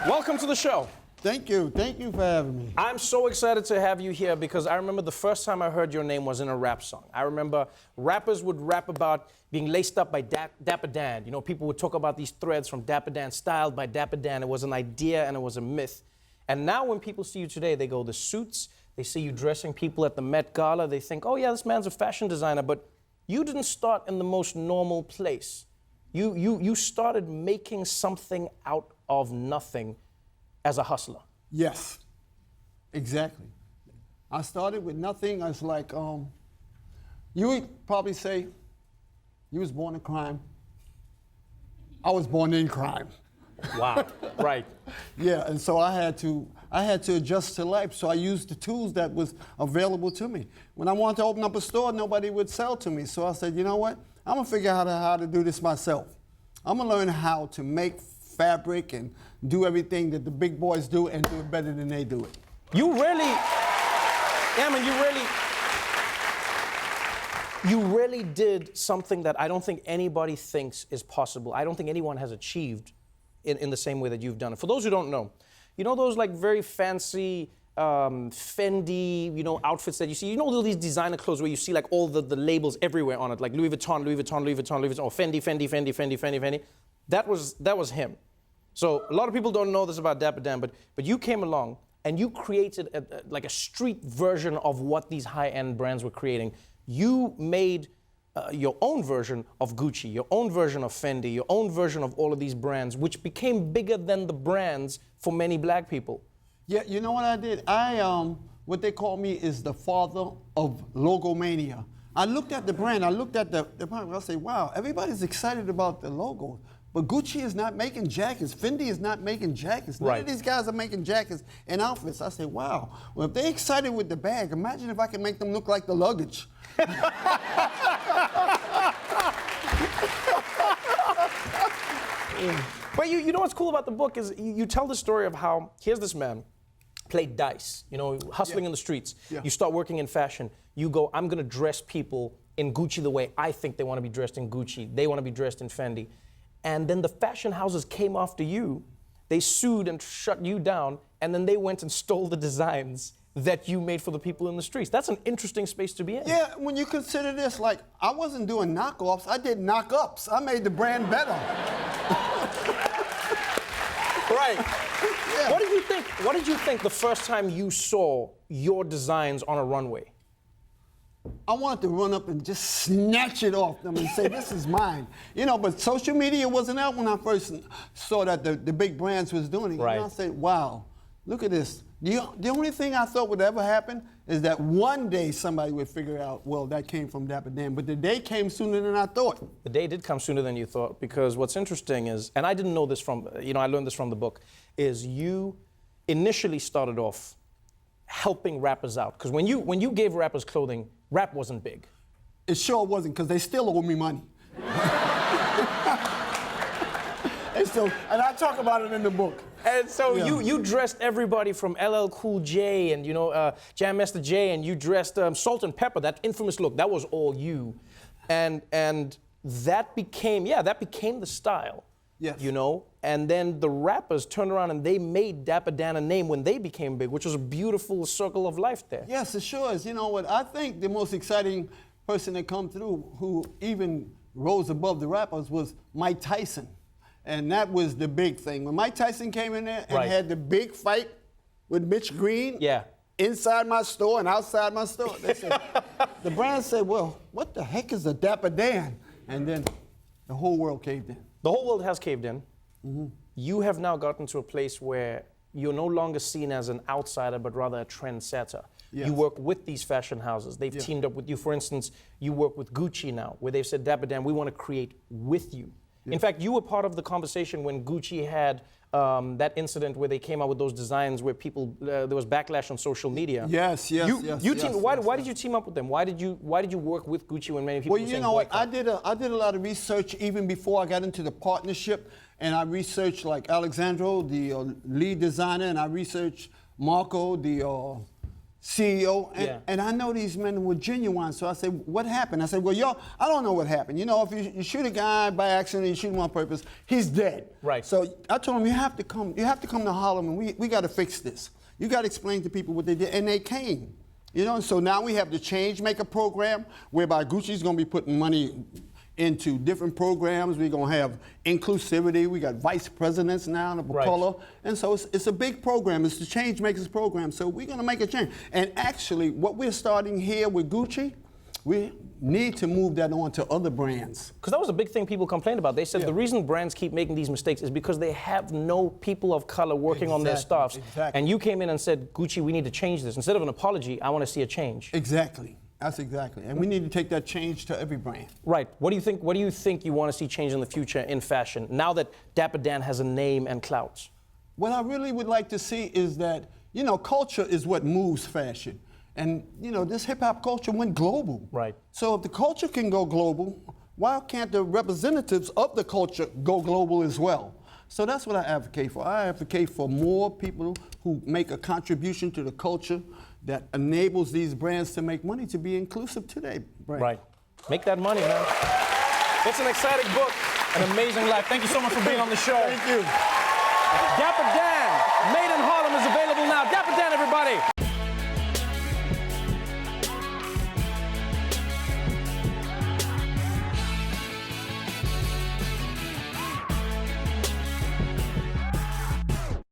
Welcome to the show. Thank you. Thank you for having me. I'm so excited to have you here because I remember the first time I heard your name was in a rap song. I remember rappers would rap about being laced up by Dapper Dan. You know, people would talk about these threads from Dapper Dan, styled by Dapper Dan. It was an idea and it was a myth. And now when people see you today, they go, the suits, they see you dressing people at the Met Gala, they think, oh yeah, this man's a fashion designer, but you didn't start in the most normal place. You started making something out of nothing as a hustler. Yes, exactly. I started with nothing. I was like, you would probably say, you was born in crime. I was born in crime. Wow, right. Yeah, and so I had to adjust to life. So I used the tools that was available to me. When I wanted to open up a store, nobody would sell to me. So I said, you know what? I'm gonna figure out how to do this myself. I'm gonna learn how to make fabric and do everything that the big boys do and do it better than they do it. You really did something that I don't think anybody thinks is possible. I don't think anyone has achieved in the same way that you've done it. For those who don't know, you know those like very fancy Fendi, you know, outfits that you see? You know all these designer clothes where you see like all the labels everywhere on it, like Louis Vuitton, Louis Vuitton, Louis Vuitton, Louis Vuitton, or Fendi, Fendi, Fendi, Fendi, Fendi, Fendi. That was him. So a lot of people don't know this about Dapper Dan, but you came along and you created like a street version of what these high-end brands were creating. You made your own version of Gucci, your own version of Fendi, your own version of all of these brands, which became bigger than the brands for many black people. Yeah, you know what I did? What they call me is the father of logomania. I looked at the brand, I looked at the brand, I say, wow, everybody's excited about the logo. But Gucci is not making jackets. Fendi is not making jackets. None of these guys are making jackets and outfits. I say, wow. Well, if they're excited with the bag, imagine if I can make them look like the luggage. But you know what's cool about the book is you tell the story of how, here's this man, played dice, you know, hustling in the streets. Yeah. You start working in fashion. You go, I'm gonna dress people in Gucci the way I think they wanna be dressed in Gucci. They wanna be dressed in Fendi. And then the fashion houses came after you. They sued and shut you down, and then they went and stole the designs that you made for the people in the streets. That's an interesting space to be in. Yeah, when you consider this, like, I wasn't doing knockoffs, I did knock-ups. I made the brand better. Right. Yeah. What did you think the first time you saw your designs on a runway? I wanted to run up and just snatch it off them and say, this is mine. You know, but social media wasn't out when I first saw that the big brands was doing it. Right. And I said, wow, look at this. The only thing I thought would ever happen is that one day somebody would figure out, well, that came from Dapper Dan. But the day came sooner than I thought. The day did come sooner than you thought, because what's interesting is, and I didn't know this from, you know, I learned this from the book, is you initially started off helping rappers out. Because when you gave rappers clothing, rap wasn't big. It sure wasn't, because they still owe me money. And I talk about it in the book. And so you dressed everybody from LL Cool J and, you know, Jam Master Jay, and you dressed Salt and Pepper, that infamous look. That was all you. And that became the style. Yes. You know? And then the rappers turned around and they made Dapper Dan a name when they became big, which was a beautiful circle of life there. Yes, it sure is. You know what? I think the most exciting person that come through who even rose above the rappers was Mike Tyson. And that was the big thing. When Mike Tyson came in there and had the big fight with Mitch Green inside my store and outside my store, they said, the brand said, well, what the heck is a Dapper Dan? And then the whole world caved in. The whole world has caved in. Mm-hmm. You have now gotten to a place where you're no longer seen as an outsider, but rather a trendsetter. Yes. You work with these fashion houses. They've teamed up with you. For instance, you work with Gucci now, where they've said, Dapper Dan, we want to create with you. In fact, you were part of the conversation when Gucci had that incident where they came out with those designs where people, there was backlash on social media. Yes. Why did you team up with them? Why did you work with Gucci when many people were saying you know what? I did a lot of research even before I got into the partnership, and I researched like Alexandro, the lead designer, and I researched Marco, the CEO, and, Yeah. and I know these men were genuine. So I said, what happened? I said, well, y'all, I don't know what happened. You know, if you shoot a guy by accident, you shoot him on purpose, he's dead. Right. So I told him, you have to come to Harlem, and we got to fix this. You got to explain to people what they did, and they came. You know, and so now we have the Change Maker program, whereby Gucci's going to be putting money into different programs. We're going to have inclusivity. We got vice presidents now of color. And so it's a big program. It's the Change Makers program. So we're going to make a change. And actually, what we're starting here with Gucci, we need to move that on to other brands. Because that was a big thing people complained about. They said the reason brands keep making these mistakes is because they have no people of color working on their stuff. Exactly. And you came in and said, Gucci, we need to change this. Instead of an apology, I want to see a change. Exactly. That's exactly. And we need to take that change to every brand. Right. What do you think you want to see change in the future in fashion, now that Dapper Dan has a name and clout? What I really would like to see is that, you know, culture is what moves fashion. And, you know, this hip-hop culture went global. Right. So if the culture can go global, why can't the representatives of the culture go global as well? So that's what I advocate for. I advocate for more people who make a contribution to the culture that enables these brands to make money, to be inclusive to their brand. Right. Make that money, man. It's an exciting book, an amazing life. Thank you so much for being on the show. Thank you. Dapper Dan, Made in Harlem is available now. Dapper Dan, everybody.